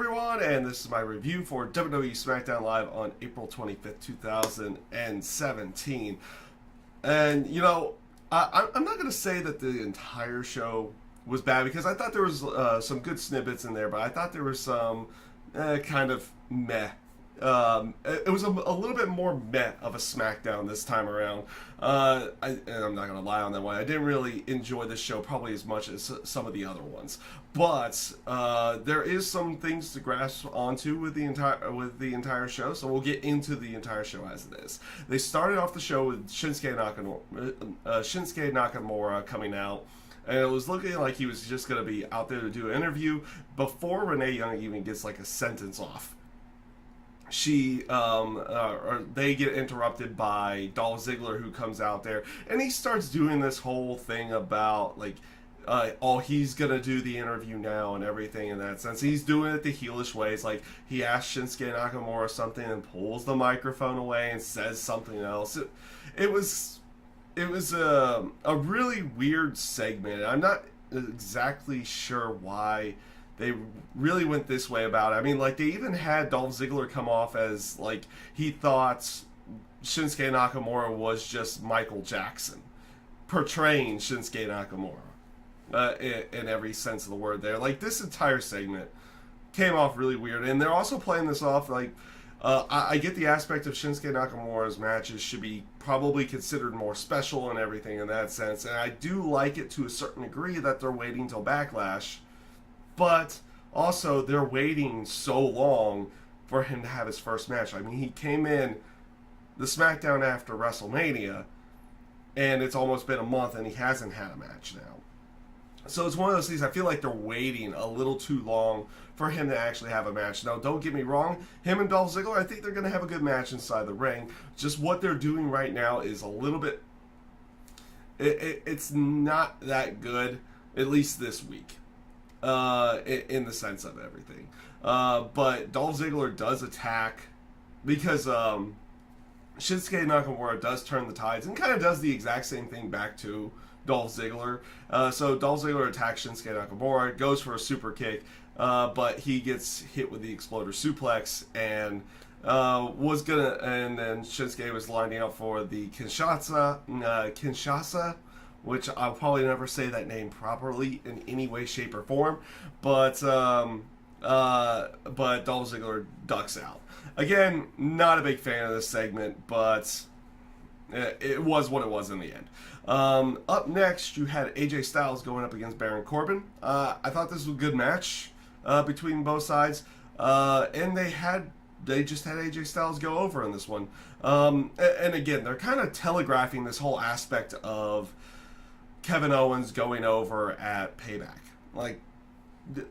everyone, and this is my review for WWE Smackdown Live on April 25th, 2017. And, I'm not going to say that the entire show was bad, because I thought there was some good snippets in there, but I thought there was some kind of meh. It was a little bit more meh of a SmackDown this time around. And I'm not going to lie on that one. I didn't really enjoy this show probably as much as some of the other ones. But there is some things to grasp onto with the entire show, so we'll get into the entire show as it is. They started off the show with Shinsuke Nakamura coming out. And it was looking like he was just going to be out there to do an interview before Renee Young even gets like a sentence off. They get interrupted by Dolph Ziggler, who comes out there, and he starts doing this whole thing about he's gonna do the interview now and everything in that sense. He's doing it the heelish way. It's like he asks Shinsuke Nakamura something and pulls the microphone away and says something else. It was a really weird segment. I'm not exactly sure why they really went this way about it. I mean, they even had Dolph Ziggler come off as he thought Shinsuke Nakamura was just Michael Jackson, portraying Shinsuke Nakamura in every sense of the word there. This entire segment came off really weird, and they're also playing this off I get the aspect of Shinsuke Nakamura's matches should be probably considered more special and everything in that sense, and I do like it to a certain degree that they're waiting till Backlash. But also, they're waiting so long for him to have his first match. I mean, he came in the SmackDown after WrestleMania, and it's almost been a month, and he hasn't had a match now. So it's one of those things, I feel like they're waiting a little too long for him to actually have a match. Now, don't get me wrong, him and Dolph Ziggler, I think they're going to have a good match inside the ring. Just what they're doing right now is a little bit... It's not that good, at least this week. In the sense of everything. But Dolph Ziggler does attack because Shinsuke Nakamura does turn the tides and kind of does the exact same thing back to Dolph Ziggler. So Dolph Ziggler attacks Shinsuke Nakamura, goes for a super kick, but he gets hit with the exploder suplex and then Shinsuke was lining up for the Kinshasa, which I'll probably never say that name properly in any way, shape, or form, but Dolph Ziggler ducks out. Again, not a big fan of this segment, but it was what it was in the end. Up next, you had AJ Styles going up against Baron Corbin. I thought this was a good match between both sides, and they just had AJ Styles go over in this one. And again, they're kind of telegraphing this whole aspect of Kevin Owens going over at Payback.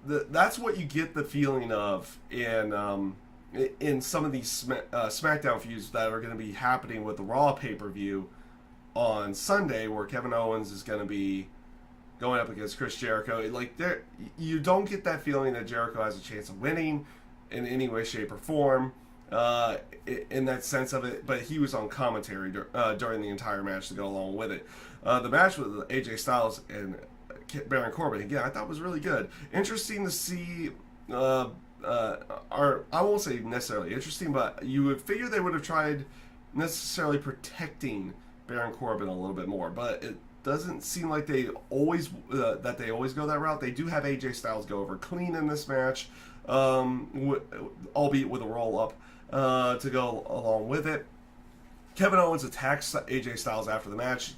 That's what you get the feeling of in some of these SmackDown feuds that are going to be happening with the Raw pay-per-view on Sunday, where Kevin Owens is going to be going up against Chris Jericho. You don't get that feeling that Jericho has a chance of winning in any way, shape, or form. In that sense of it, but he was on commentary during the entire match to go along with it. The match with AJ Styles and Baron Corbin, again, I thought was really good. Interesting to see, or I won't say necessarily interesting, but you would figure they would have tried necessarily protecting Baron Corbin a little bit more, but it doesn't seem like they always go that route. They do have AJ Styles go over clean in this match, albeit with a roll-up. To go along with it. Kevin Owens attacks AJ Styles after the match,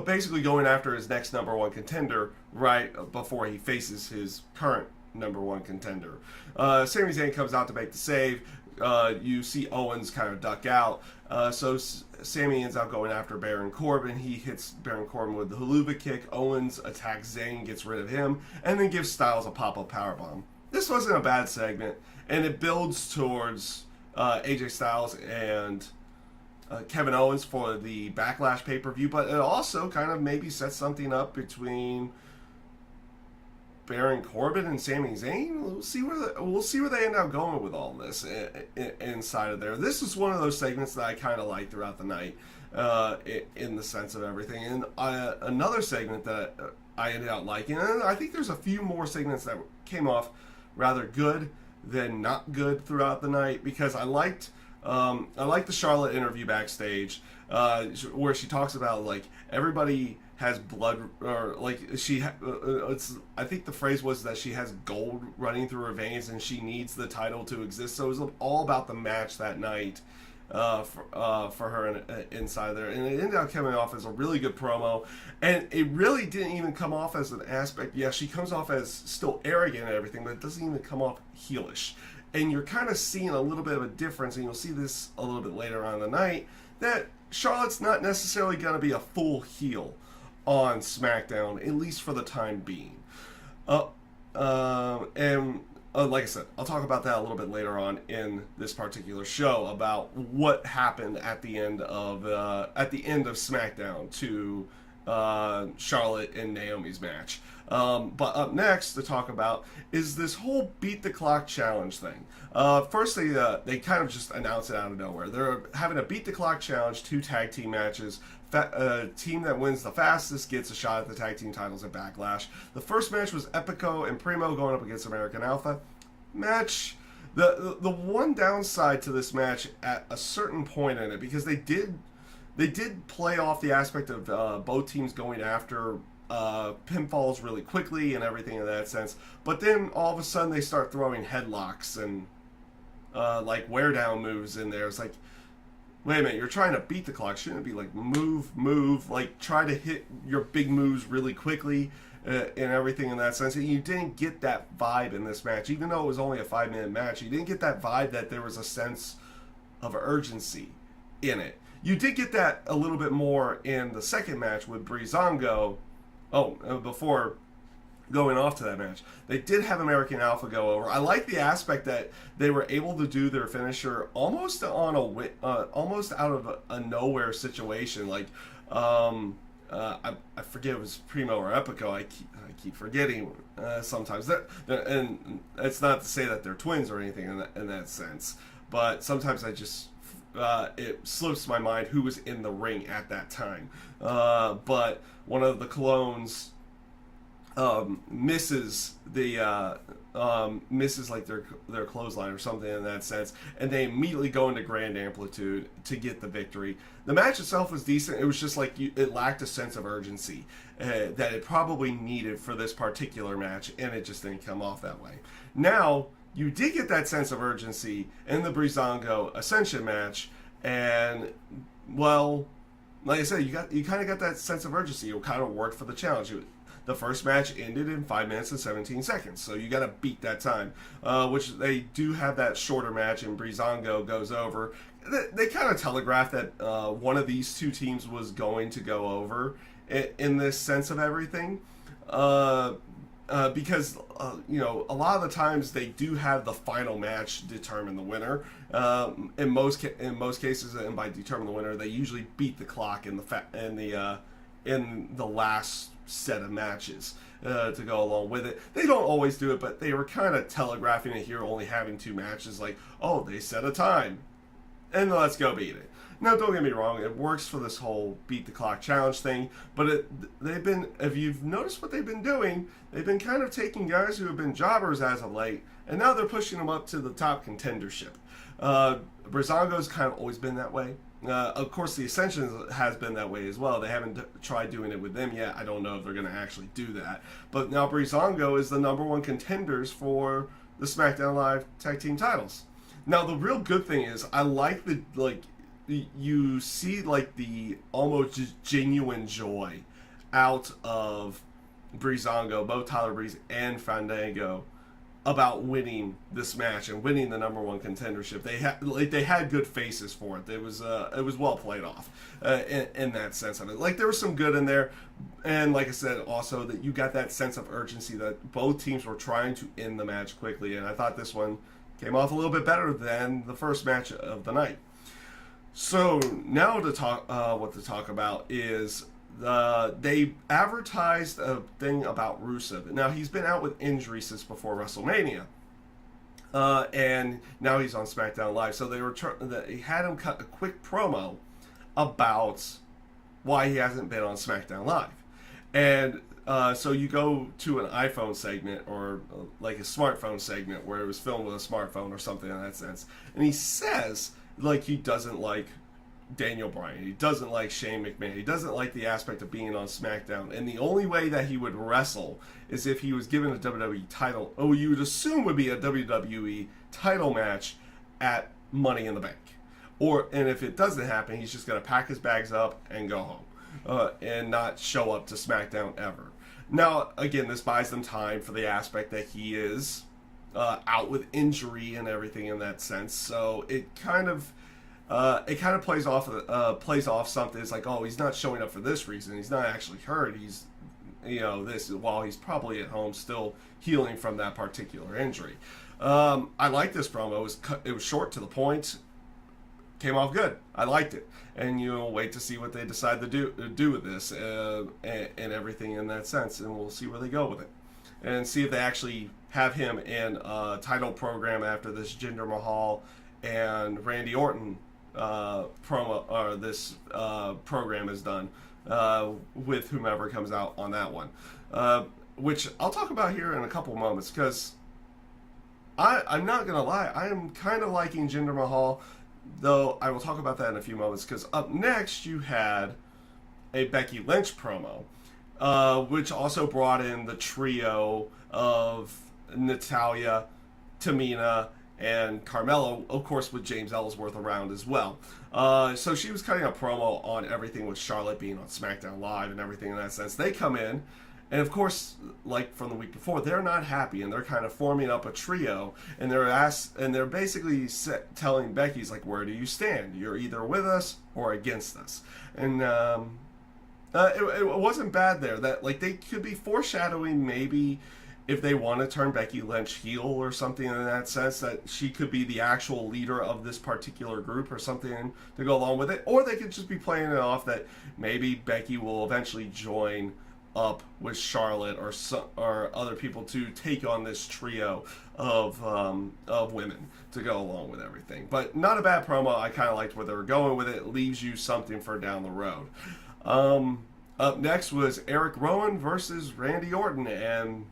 basically going after his next number one contender right before he faces his current number one contender. Sami Zayn comes out to make the save. You see Owens kind of duck out. So Sami ends up going after Baron Corbin. He hits Baron Corbin with the haluva kick. Owens attacks Zayn, gets rid of him, and then gives Styles a pop-up powerbomb. This wasn't a bad segment, and it builds towards AJ Styles and Kevin Owens for the Backlash pay-per-view, but it also kind of maybe sets something up between Baron Corbin and Sami Zayn. We'll see where they end up going with all this inside of there. This is one of those segments that I kind of like throughout the night, in the sense of everything. And another segment that I ended up liking, and I think there's a few more segments that came off rather good than not good throughout the night, because I liked the Charlotte interview backstage, where she talks about like everybody has blood, or like I think the phrase was that she has gold running through her veins and she needs the title to exist. So it was all about the match that night for her inside there, and it ended up coming off as a really good promo, and it really didn't even come off as an aspect. Yeah, she comes off as still arrogant and everything, but it doesn't even come off heelish, and you're kind of seeing a little bit of a difference, and you'll see this a little bit later on in the night, that Charlotte's not necessarily going to be a full heel on SmackDown, at least for the time being. And like I said, I'll talk about that a little bit later on in this particular show about what happened at the end of SmackDown to Charlotte and Naomi's match. But up next to talk about is this whole beat the clock challenge thing. First, they kind of just announced it out of nowhere. They're having a beat the clock challenge, 2 tag team matches. Team that wins the fastest gets a shot at the tag team titles at Backlash. The first match was Epico and Primo going up against American Alpha. Match. The one downside to this match at a certain point in it, because they did play off the aspect of both teams going after pinfalls really quickly and everything in that sense, but then all of a sudden they start throwing headlocks and like wear down moves in there. It's like, wait a minute, you're trying to beat the clock. Shouldn't it be like move, like try to hit your big moves really quickly and everything in that sense? And you didn't get that vibe in this match, even though it was only a 5-minute match. You didn't get that vibe that there was a sense of urgency in it. You did get that a little bit more in the second match with Breezango. Before going off to that match, they did have American Alpha go over. I like the aspect that they were able to do their finisher almost on almost out of a nowhere situation. Like I forget if it was Primo or Epico. I keep forgetting sometimes. And it's not to say that they're twins or anything in that sense, but sometimes I just it slips my mind who was in the ring at that time. But one of the clones misses like their clothesline or something in that sense, and they immediately go into grand amplitude to get the victory. The match itself was decent. It was just like it lacked a sense of urgency that it probably needed for this particular match, and it just didn't come off that way. Now you did get that sense of urgency in the Breezango Ascension match, and well, like I said, you kind of got that sense of urgency. You kind of worked for the challenge. The first match ended in 5 minutes and 17 seconds, so you got to beat that time, which they do have that shorter match, and Breezango goes over. They kind of telegraphed that one of these two teams was going to go over in this sense of everything, because a lot of the times they do have the final match determine the winner. In most cases, and by determine the winner, they usually beat the clock in the last set of matches to go along with it. They don't always do it, but they were kind of telegraphing it here, only having 2 matches. Like, oh, they set a time, and let's go beat it. Now, don't get me wrong, it works for this whole beat the clock challenge thing, but if you've noticed what they've been doing, they've been kind of taking guys who have been jobbers as of late, and now they're pushing them up to the top contendership. Breezango's kind of always been that way. Of course, the Ascension has been that way as well. They haven't tried doing it with them yet. I don't know if they're going to actually do that. But now Breezango is the #1 contenders for the SmackDown Live tag team titles. Now, the real good thing is I like you see like the almost genuine joy out of Breezango, both Tyler Breeze and Fandango, about winning this match and winning the #1 contendership. They had good faces for it. It was well played off in that sense of it. Like, there was some good in there, and like I said, also that you got that sense of urgency that both teams were trying to end the match quickly, and I thought this one came off a little bit better than the first match of the night. So now what to talk about is they advertised a thing about Rusev. Now, he's been out with injury since before WrestleMania, and now he's on SmackDown Live. So they had him cut a quick promo about why he hasn't been on SmackDown Live, and So you go to an iPhone segment or like a smartphone segment where it was filmed with a smartphone or something in that sense, and he says like he doesn't like Daniel Bryan, he doesn't like Shane McMahon, he doesn't like the aspect of being on SmackDown, and the only way that he would wrestle is if he was given a WWE title. Oh, you would assume would be a WWE title match at Money in the Bank, and if it doesn't happen, he's just gonna pack his bags up and go home, and not show up to SmackDown ever. Now, again, this buys them time for the aspect that he is out with injury and everything in that sense. So it kind of plays off something. It's like, oh, he's not showing up for this reason. He's not actually hurt. He's this while he's probably at home still healing from that particular injury. I like this promo. It was short to the point. Came off good. I liked it, and you'll wait to see what they decide to do with this and everything in that sense, and we'll see where they go with it, and see if they actually have him in a title program after this Jinder Mahal and Randy Orton promo or this program is done with whomever comes out on that one, which I'll talk about here in a couple moments because I'm not gonna lie, I am kind of liking Jinder Mahal. Though I will talk about that in a few moments, because up next you had a Becky Lynch promo, which also brought in the trio of Natalya, Tamina, and Carmella, of course with James Ellsworth around as well. So she was cutting a promo on everything with Charlotte being on SmackDown Live and everything in that sense. They come in, and of course, like from the week before, they're not happy, and they're kind of forming up a trio, and they're basically telling Becky's like, where do you stand? You're either with us or against us. And it wasn't bad there. That like they could be foreshadowing maybe if they want to turn Becky Lynch heel or something in that sense, that she could be the actual leader of this particular group or something to go along with it, or they could just be playing it off that maybe Becky will eventually join up with Charlotte or other people to take on this trio of women to go along with everything. But not a bad promo. I kind of liked where they were going with it. It leaves you something for down the road. Up next was Eric Rowan versus Randy Orton, and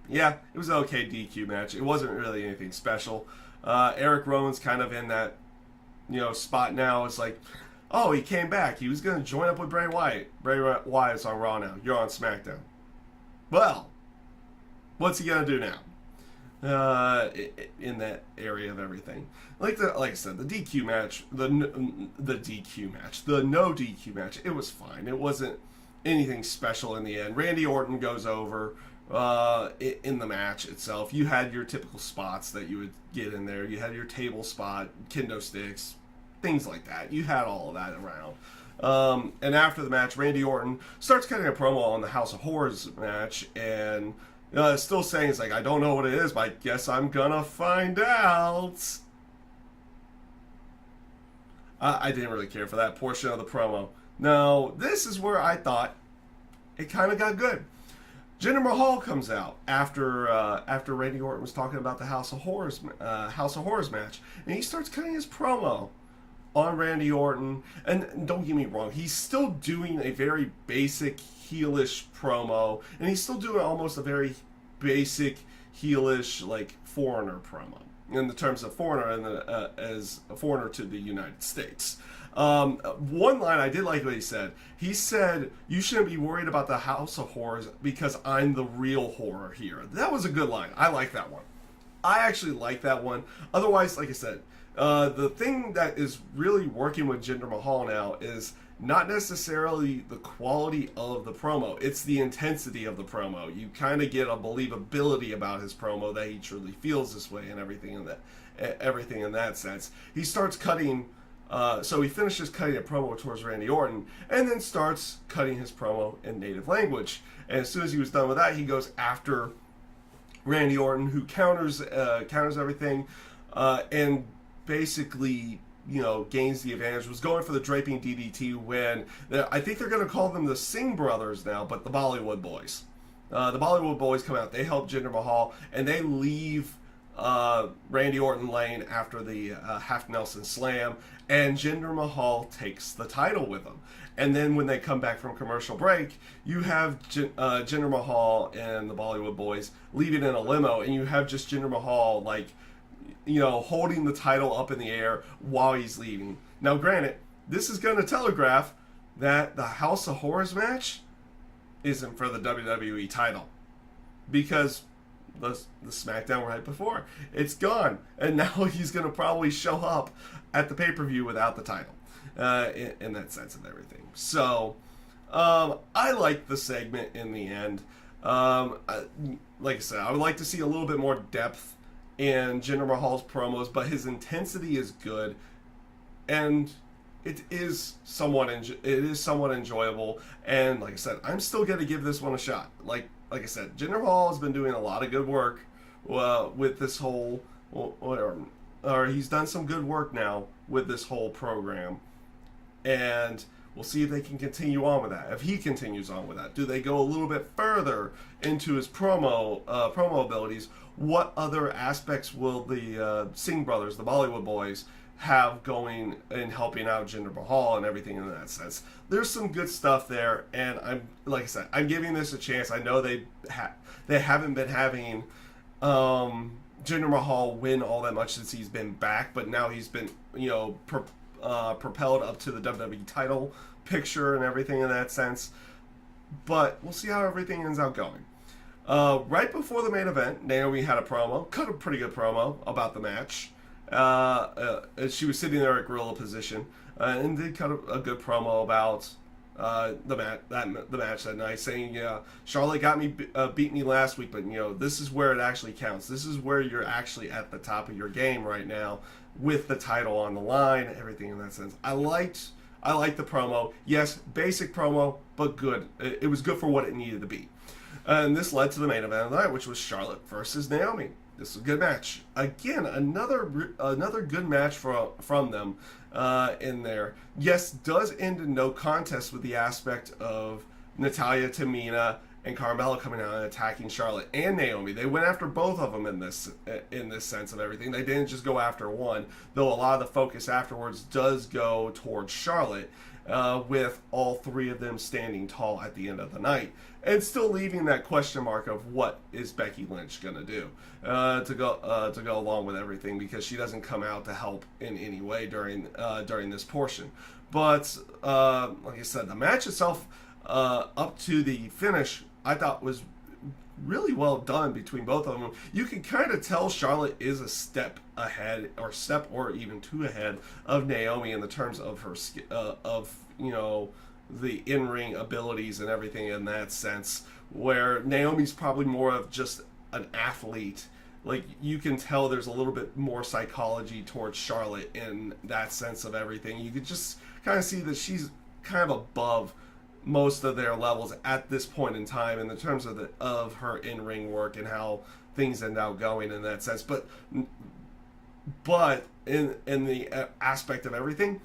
yeah, it was an okay DQ match. It wasn't really anything special. Eric Rowan's kind of in that spot now. It's like, oh, he came back. He was going to join up with Bray Wyatt. Bray Wyatt's on Raw now. You're on SmackDown. Well, what's he going to do now? In that area of everything. Like I said, the DQ match, the no DQ match, it was fine. It wasn't anything special in the end. Randy Orton goes over in the match itself. You had your typical spots that you would get in there. You had your table spot, kendo sticks, things like that. You had all of that around. And after the match, Randy Orton starts cutting a promo on the House of Horrors match, and still saying, it's like, I don't know what it is, but I guess I'm gonna find out. I didn't really care for that portion of the promo. Now, this is where I thought it kind of got good. Jinder Mahal comes out after Randy Orton was talking about the House of Horrors match, and he starts cutting his promo on Randy Orton. And don't get me wrong, he's still doing a very basic heelish promo, and he's still doing almost a very basic heelish like foreigner promo in the terms of foreigner and as a foreigner to the United States. One line I did like what he said. He said, "You shouldn't be worried about the House of Horrors because I'm the real horror here." That was a good line. I like that one. I actually like that one. Otherwise, like I said, the thing that is really working with Jinder Mahal now is not necessarily the quality of the promo. It's the intensity of the promo. You kind of get a believability about his promo that he truly feels this way and everything in that sense. He starts cutting. So he finishes cutting a promo towards Randy Orton, and then starts cutting his promo in native language. And as soon as he was done with that, he goes after Randy Orton, who counters everything, and basically, gains the advantage. Was going for the draping DDT when I think they're going to call them the Singh brothers now, but the Bollywood boys. The Bollywood boys come out. They help Jinder Mahal, and they leave Randy Orton laying after the half Nelson slam, and Jinder Mahal takes the title with him. And then when they come back from commercial break, you have Jinder Mahal and the Bollywood Boys leaving in a limo, and you have just Jinder Mahal, like, you know, holding the title up in the air while he's leaving. Now, granted, this is going to telegraph that the House of Horrors match isn't for the WWE title, because the SmackDown right before, it's gone, and now he's going to probably show up at the pay-per-view without the title, in that sense of everything. So I like the segment in the end. Like I said, I would like to see a little bit more depth in Jinder Mahal's promos, but his intensity is good, and it is somewhat enjoyable. And like I said, I'm still going to give this one a shot. Like I said, Jinder Mahal has been doing a lot of good work with this whole, or he's done some good work now with this whole program, and we'll see if they can continue on with that. If he continues on with that, do they go a little bit further into his promo abilities? What other aspects will the Singh brothers, the Bollywood Boys, have going and helping out Jinder Mahal and everything in that sense? There's some good stuff there, and like I said, I'm giving this a chance. I know they haven't been having Jinder Mahal win all that much since he's been back, but now he's been, you know, propelled up to the WWE title picture and everything in that sense. But we'll see how everything ends up going. Right before the main event, Naomi had a promo, cut a pretty good promo about the match. She was sitting there at gorilla position, and did cut a good promo about the match that night, saying, "Yeah, Charlotte beat me last week, but you know, this is where it actually counts. This is where you're actually at the top of your game right now, with the title on the line, everything in that sense." I liked the promo. Yes, basic promo, but good. It was good for what it needed to be. And this led to the main event of the night, which was Charlotte versus Naomi. This was a good match. Again, another good match from them in there. Yes, does end in no contest with the aspect of Natalya, Tamina, and Carmella coming out and attacking Charlotte and Naomi. They went after both of them in this sense of everything. They didn't just go after one, though a lot of the focus afterwards does go towards Charlotte, with all three of them standing tall at the end of the night, and still leaving that question mark of what is Becky Lynch gonna do to go along with everything, because she doesn't come out to help in any way during this portion. But like I said, the match itself up to the finish, I thought was really well done between both of them. You can kind of tell Charlotte is a step ahead, or even two ahead of Naomi in the terms of her you know, the in-ring abilities and everything in that sense, where Naomi's probably more of just an athlete. Like, you can tell there's a little bit more psychology towards Charlotte in that sense of everything. You could just kind of see that she's kind of above most of their levels at this point in time in the terms of her in-ring work and how things end up going in that sense. But in the aspect of everything,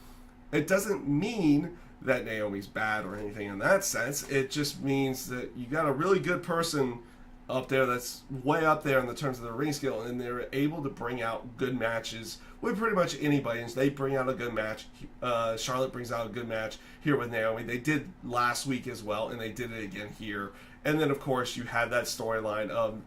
it doesn't mean that Naomi's bad or anything in that sense. It just means that you got a really good person up there that's way up there in the terms of the ring skill, and they're able to bring out good matches with pretty much anybody. And they bring out a good match. Charlotte brings out a good match here with Naomi. They did last week as well, and they did it again here. And then, of course, you had that storyline of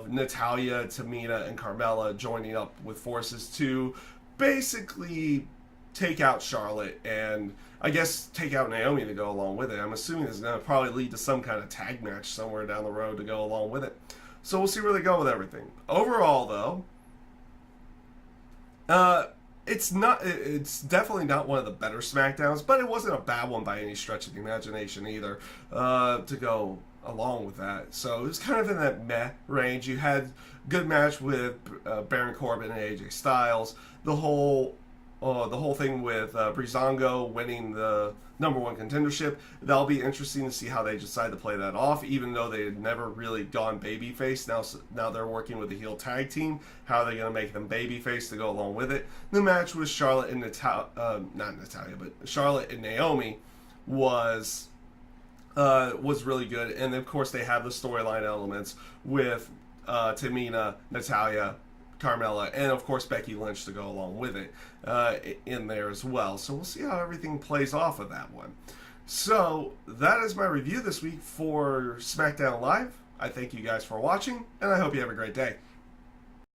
Natalya, Tamina, and Carmella joining up with forces to basically take out Charlotte, and I guess take out Naomi to go along with it. I'm assuming this is going to probably lead to some kind of tag match somewhere down the road to go along with it. So we'll see where they go with everything. Overall, though, it's definitely not one of the better SmackDowns, but it wasn't a bad one by any stretch of the imagination either, to go along with that. So it was kind of in that meh range. You had good match with Baron Corbin and AJ Styles. The whole thing with Breezango winning the #1 contendership, that'll be interesting to see how they decide to play that off, even though they had never really gone babyface. Now they're working with the heel tag team. How are they going to make them babyface to go along with it? The match with Charlotte and Charlotte and Naomi was really good. And of course they have the storyline elements with Tamina, Natalia, Carmella, and of course Becky Lynch to go along with it in there as well. So we'll see how everything plays off of that one. So that is my review this week for SmackDown Live. I thank you guys for watching, and I hope you have a great day.